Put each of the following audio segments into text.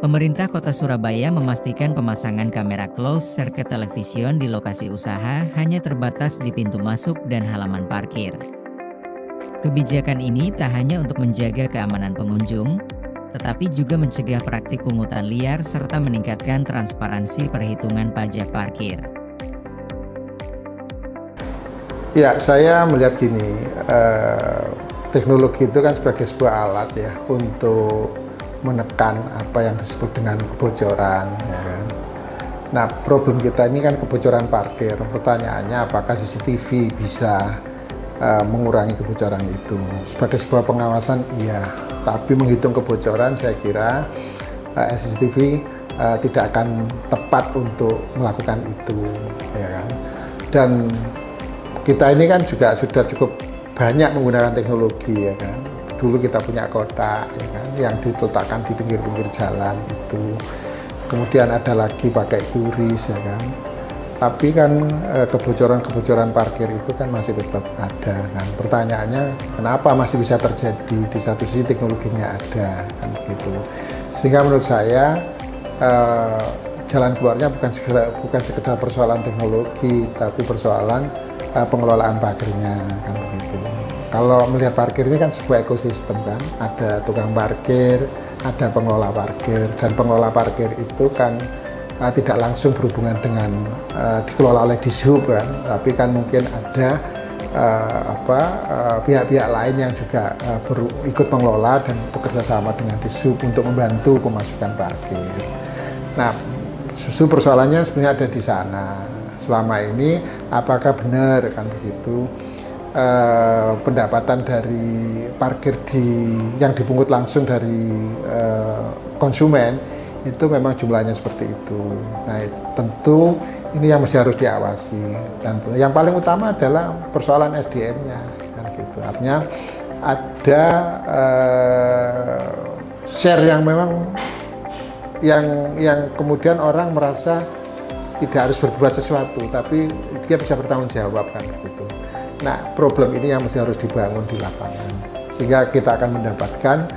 Pemerintah Kota Surabaya memastikan pemasangan kamera closed circuit television di lokasi usaha hanya terbatas di pintu masuk dan halaman parkir. Kebijakan ini tak hanya untuk menjaga keamanan pengunjung, tetapi juga mencegah praktik pungutan liar serta meningkatkan transparansi perhitungan pajak parkir. Ya, saya melihat gini, teknologi itu kan sebagai sebuah alat ya untuk menekan apa yang disebut dengan kebocoran, ya kan? Nah, problem kita ini kan kebocoran parkir. Pertanyaannya, apakah CCTV bisa mengurangi kebocoran itu? Sebagai sebuah pengawasan, iya. Tapi menghitung kebocoran, saya kira CCTV tidak akan tepat untuk melakukan itu, ya kan? Dan kita ini kan juga sudah cukup banyak menggunakan teknologi, ya kan? Dulu kita punya kotak, ya kan, yang diletakkan di pinggir-pinggir jalan itu. Kemudian ada lagi pakai QRIS, ya kan. Tapi kan kebocoran-kebocoran parkir itu kan masih tetap ada. Kan pertanyaannya, kenapa masih bisa terjadi? Di satu sisi teknologinya ada, kan begitu. Sehingga menurut saya jalan keluarnya bukan sekedar persoalan teknologi, tapi persoalan pengelolaan parkirnya, kan begitu. Kalau melihat parkir ini kan sebuah ekosistem kan, ada tukang parkir, ada pengelola parkir, dan pengelola parkir itu kan tidak langsung berhubungan dengan dikelola oleh Dishub kan, tapi kan mungkin ada pihak-pihak lain yang juga ikut mengelola dan bekerja sama dengan Dishub untuk membantu pemasukan parkir. Nah, justru persoalannya sebenarnya ada di sana. Selama ini apakah benar kan begitu? Pendapatan dari parkir yang dipungut langsung dari konsumen itu memang jumlahnya seperti itu. Nah, tentu ini yang mesti harus diawasi, dan yang paling utama adalah persoalan SDM-nya, kan gitu. Artinya ada share yang memang yang kemudian orang merasa tidak harus berbuat sesuatu, tapi dia bisa bertanggung jawab, kan gitu. Nah, problem ini yang mesti harus dibangun di lapangan, sehingga kita akan mendapatkan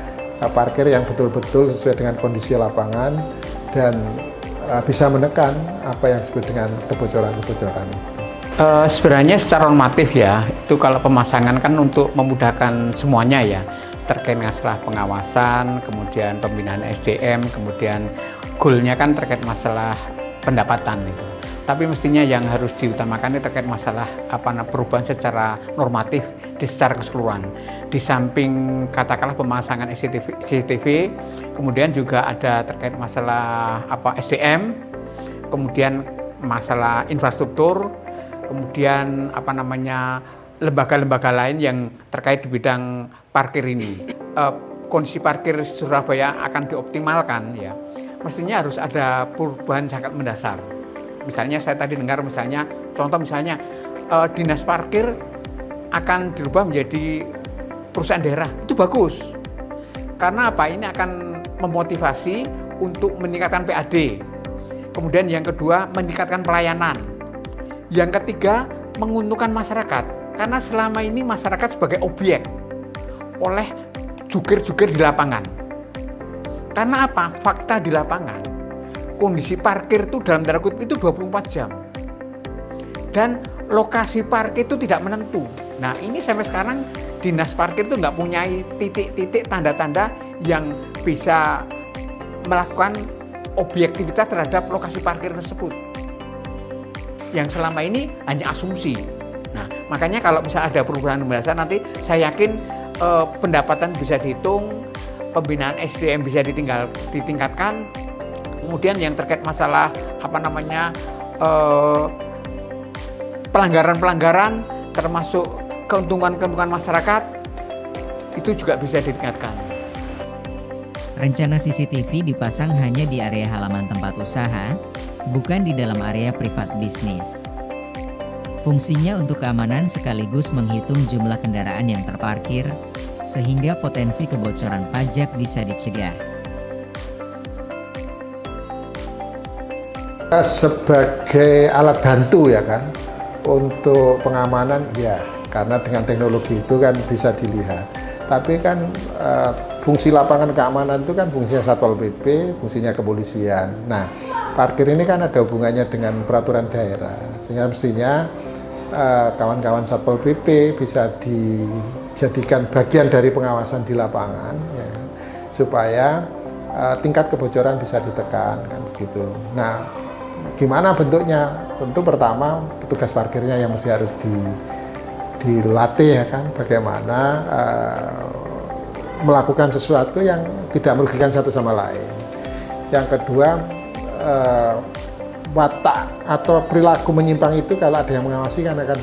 parkir yang betul-betul sesuai dengan kondisi lapangan dan bisa menekan apa yang disebut dengan kebocoran-kebocoran itu. Sebenarnya secara normatif ya, itu kalau pemasangan kan untuk memudahkan semuanya ya, terkait masalah pengawasan, kemudian pembinaan SDM, kemudian goalnya kan terkait masalah pendapatan itu. Tapi mestinya yang harus diutamakan itu terkait masalah perubahan secara normatif secara keseluruhan. Di samping katakanlah pemasangan CCTV, kemudian juga ada terkait masalah SDM, kemudian masalah infrastruktur, kemudian lembaga-lembaga lain yang terkait di bidang parkir ini. Kondisi parkir Surabaya akan dioptimalkan ya. Mestinya harus ada perubahan sangat mendasar. Misalnya saya tadi dengar contoh misalnya dinas parkir akan dirubah menjadi perusahaan daerah, itu bagus. Karena apa? Ini akan memotivasi untuk meningkatkan PAD. Kemudian yang kedua, meningkatkan pelayanan. Yang ketiga, menguntungkan masyarakat. Karena selama ini masyarakat sebagai objek oleh jukir-jukir di lapangan. Karena apa? Fakta di lapangan, kondisi parkir itu dalam tanda kutip itu 24 jam. Dan lokasi parkir itu tidak menentu. Nah, ini sampai sekarang dinas parkir itu nggak punya titik-titik tanda-tanda yang bisa melakukan objektivitas terhadap lokasi parkir tersebut. Yang selama ini hanya asumsi. Nah, makanya kalau misalnya ada perubahan pembahasan nanti saya yakin pendapatan bisa dihitung, pembinaan SDM bisa ditingkatkan. Kemudian yang terkait masalah pelanggaran-pelanggaran termasuk keuntungan-keuntungan masyarakat itu juga bisa ditingkatkan. Rencana CCTV dipasang hanya di area halaman tempat usaha, bukan di dalam area privat bisnis. Fungsinya untuk keamanan sekaligus menghitung jumlah kendaraan yang terparkir, sehingga potensi kebocoran pajak bisa dicegah. Sebagai alat bantu ya kan, untuk pengamanan ya, karena dengan teknologi itu kan bisa dilihat. Tapi kan fungsi lapangan keamanan itu kan fungsinya Satpol PP, fungsinya kepolisian. Nah, parkir ini kan ada hubungannya dengan peraturan daerah, sehingga mestinya kawan-kawan Satpol PP bisa dijadikan bagian dari pengawasan di lapangan, ya, supaya tingkat kebocoran bisa ditekan, kan begitu. Nah, gimana bentuknya? Tentu pertama petugas parkirnya yang mesti harus dilatih, ya kan, bagaimana melakukan sesuatu yang tidak merugikan satu sama lain. Yang kedua, watak atau perilaku menyimpang itu kalau ada yang mengawasi kan akan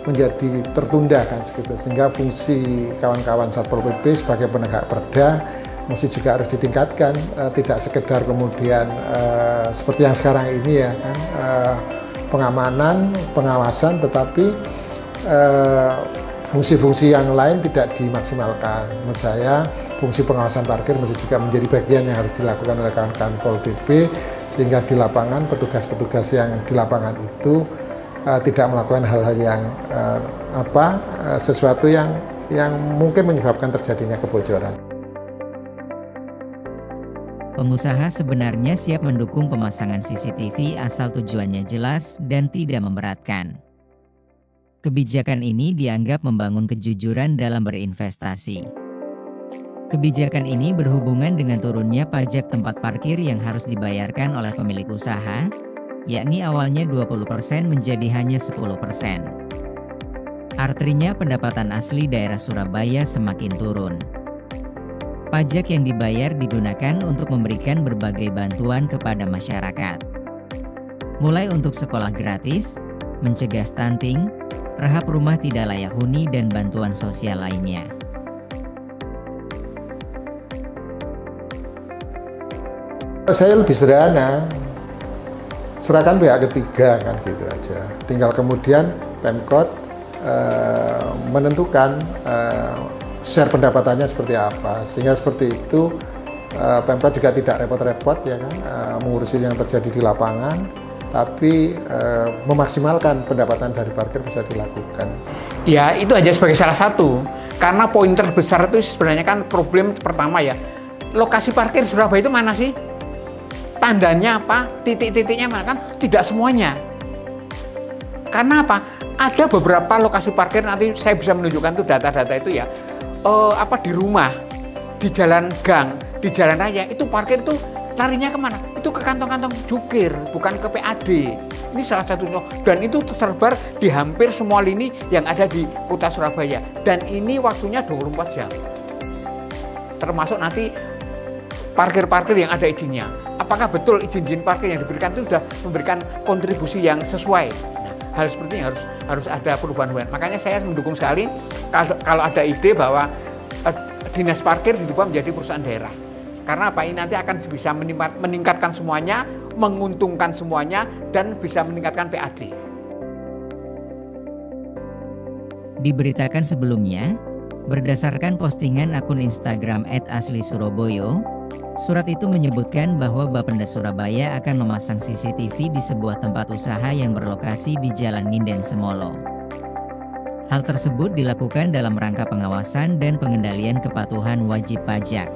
menjadi tertunda, kan segitu. Sehingga fungsi kawan-kawan Satpol PP sebagai penegak perda mesti juga harus ditingkatkan, tidak sekedar kemudian seperti yang sekarang ini, ya kan, pengamanan, pengawasan, tetapi fungsi-fungsi yang lain tidak dimaksimalkan. Menurut saya fungsi pengawasan parkir mesti juga menjadi bagian yang harus dilakukan oleh kawan-kawan Pol PP, sehingga di lapangan petugas-petugas yang di lapangan itu tidak melakukan hal-hal yang sesuatu yang mungkin menyebabkan terjadinya kebocoran. Pengusaha sebenarnya siap mendukung pemasangan CCTV asal tujuannya jelas dan tidak memberatkan. Kebijakan ini dianggap membangun kejujuran dalam berinvestasi. Kebijakan ini berhubungan dengan turunnya pajak tempat parkir yang harus dibayarkan oleh pemilik usaha, yakni awalnya 20% menjadi hanya 10%. Artinya pendapatan asli daerah Surabaya semakin turun. Pajak yang dibayar digunakan untuk memberikan berbagai bantuan kepada masyarakat. Mulai untuk sekolah gratis, mencegah stunting, rehab rumah tidak layak huni, dan bantuan sosial lainnya. Saya lebih sederhana, serahkan pihak ketiga, kan gitu aja. Tinggal kemudian Pemkot menentukan share pendapatannya seperti apa, sehingga seperti itu Pemkot juga tidak repot-repot, ya kan, mengurusi yang terjadi di lapangan, tapi memaksimalkan pendapatan dari parkir bisa dilakukan. Ya, itu hanya sebagai salah satu. Karena poin terbesar itu sebenarnya kan problem pertama, ya. Lokasi parkir Surabaya itu mana sih? Tandanya apa? Titik-titiknya mana? Kan tidak semuanya. Karena apa? Ada beberapa lokasi parkir, nanti saya bisa menunjukkan tuh data-data itu, ya. Di rumah, di jalan gang, di jalan raya, itu parkir itu larinya kemana? Itu ke kantong-kantong jukir, bukan ke PAD. Ini salah satu contoh, dan itu tersebar di hampir semua lini yang ada di kota Surabaya. Dan ini waktunya 24 jam. Termasuk nanti parkir-parkir yang ada izinnya. Apakah betul izin-izin parkir yang diberikan itu sudah memberikan kontribusi yang sesuai? Nah, hal seperti ini harus ada perubahan. Makanya saya mendukung sekali kalau ada ide bahwa dinas parkir diubah menjadi perusahaan daerah. Karena apa? Ini nanti akan bisa meningkatkan semuanya, menguntungkan semuanya, dan bisa meningkatkan PAD. Diberitakan sebelumnya, berdasarkan postingan akun Instagram @aslisuroboyo, surat itu menyebutkan bahwa Bapenda Surabaya akan memasang CCTV di sebuah tempat usaha yang berlokasi di Jalan Nginden Semolo. Hal tersebut dilakukan dalam rangka pengawasan dan pengendalian kepatuhan wajib pajak.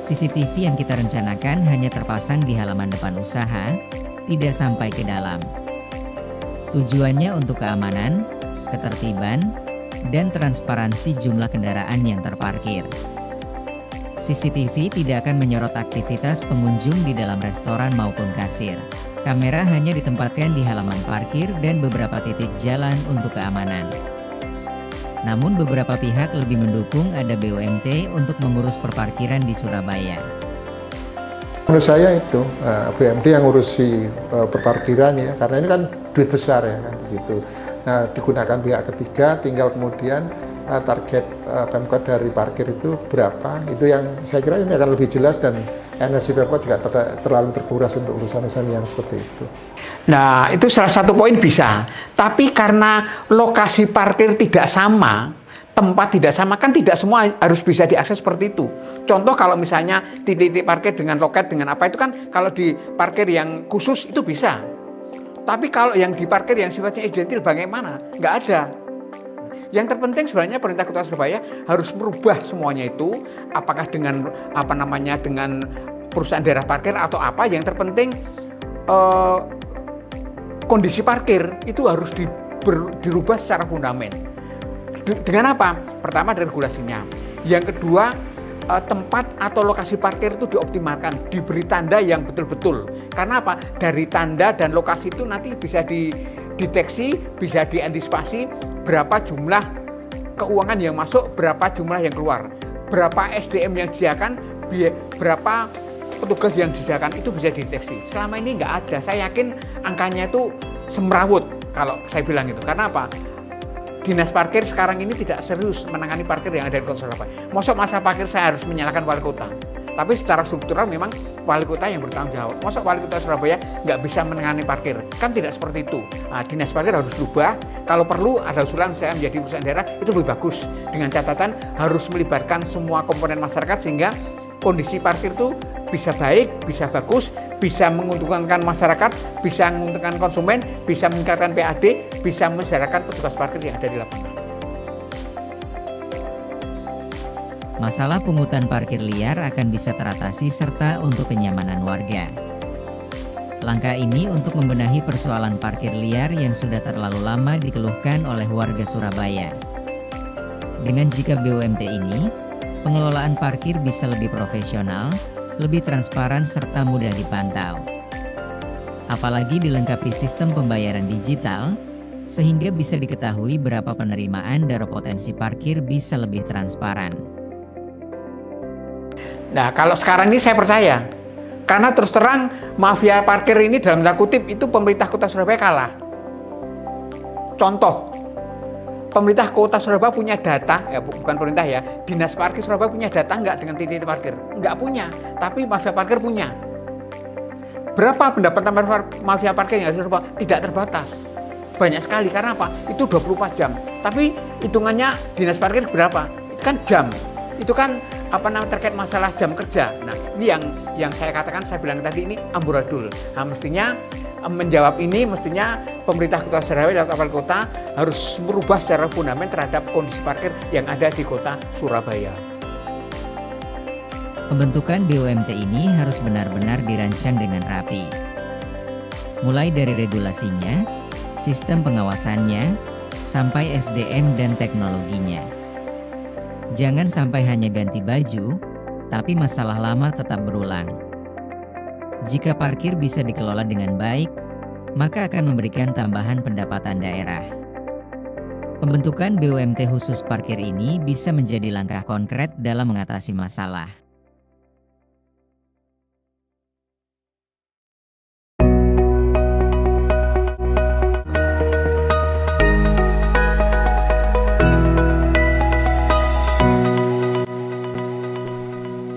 CCTV yang kita rencanakan hanya terpasang di halaman depan usaha, tidak sampai ke dalam. Tujuannya untuk keamanan, ketertiban, dan transparansi jumlah kendaraan yang terparkir. CCTV tidak akan menyorot aktivitas pengunjung di dalam restoran maupun kasir. Kamera hanya ditempatkan di halaman parkir dan beberapa titik jalan untuk keamanan. Namun beberapa pihak lebih mendukung ada BUMT untuk mengurus perparkiran di Surabaya. Menurut saya itu BUMT yang ngurusi perparkiran, ya, karena ini kan duit besar, ya kan begitu. Nah, digunakan pihak ketiga, tinggal kemudian target Pemkot dari parkir itu berapa, itu yang saya kira ini akan lebih jelas, dan energi Pemkot juga terlalu terkuras untuk urusan-urusan yang seperti itu. Nah, itu salah satu poin bisa. Tapi karena lokasi parkir tidak sama, tempat tidak sama, kan tidak semua harus bisa diakses seperti itu. Contoh kalau misalnya titik-titik parkir dengan loket, dengan apa itu kan kalau di parkir yang khusus itu bisa. Tapi kalau yang di parkir yang sifatnya identik bagaimana? Nggak ada. Yang terpenting sebenarnya pemerintah Kota Surabaya harus merubah semuanya itu, apakah dengan dengan perusahaan daerah parkir atau apa. Yang terpenting kondisi parkir itu harus dirubah secara fundament. Dengan apa? Pertama dari regulasinya. Yang kedua, tempat atau lokasi parkir itu dioptimalkan, diberi tanda yang betul-betul. Karena apa? Dari tanda dan lokasi itu nanti bisa dideteksi, bisa diantisipasi berapa jumlah keuangan yang masuk, berapa jumlah yang keluar, berapa SDM yang disediakan, berapa petugas yang disediakan, itu bisa dideteksi. Selama ini nggak ada. Saya yakin angkanya itu semrawut kalau saya bilang itu. Karena apa? Dinas parkir sekarang ini tidak serius menangani parkir yang ada di Kota Surabaya. Masuk masalah parkir saya harus menyalahkan wali kota. Tapi secara struktural memang wali kota yang bertanggung jawab. Masuk wali kota Surabaya nggak bisa menangani parkir. Kan tidak seperti itu. Nah, dinas parkir harus berubah. Kalau perlu ada usulan saya menjadi perusahaan daerah, itu lebih bagus. Dengan catatan harus melibatkan semua komponen masyarakat sehingga kondisi parkir itu bisa baik, bisa bagus, bisa menguntungkan masyarakat, bisa menguntungkan konsumen, bisa meningkatkan PAD, bisa mensejahterakan petugas parkir yang ada di lapangan. Masalah pungutan parkir liar akan bisa teratasi serta untuk kenyamanan warga. Langkah ini untuk membenahi persoalan parkir liar yang sudah terlalu lama dikeluhkan oleh warga Surabaya. Dengan jika BUMT ini, pengelolaan parkir bisa lebih profesional, lebih transparan serta mudah dipantau. Apalagi dilengkapi sistem pembayaran digital, sehingga bisa diketahui berapa penerimaan dan potensi parkir bisa lebih transparan. Nah, kalau sekarang ini saya percaya, karena terus terang mafia parkir ini dalam tanda kutip itu pemerintah Kota Surabaya kalah. Contoh, pemerintah Kota Surabaya punya data, bukan pemerintah ya, Dinas Parkir Surabaya punya data nggak dengan titik parkir? Nggak punya, tapi mafia parkir punya. Berapa pendapatan mafia parkir yang ada di Surabaya? Tidak terbatas. Banyak sekali, karena apa? Itu 24 jam. Tapi hitungannya Dinas Parkir berapa? Itu kan jam. Itu kan terkait masalah jam kerja. Nah, ini yang saya katakan, saya bilang tadi ini amburadul. Nah, mestinya menjawab ini, mestinya pemerintah Kota Surabaya dan Wali Kota harus merubah secara fundamental terhadap kondisi parkir yang ada di Kota Surabaya. Pembentukan BUMT ini harus benar-benar dirancang dengan rapi. Mulai dari regulasinya, sistem pengawasannya, sampai SDM dan teknologinya. Jangan sampai hanya ganti baju, tapi masalah lama tetap berulang. Jika parkir bisa dikelola dengan baik, maka akan memberikan tambahan pendapatan daerah. Pembentukan BUMT khusus parkir ini bisa menjadi langkah konkret dalam mengatasi masalah.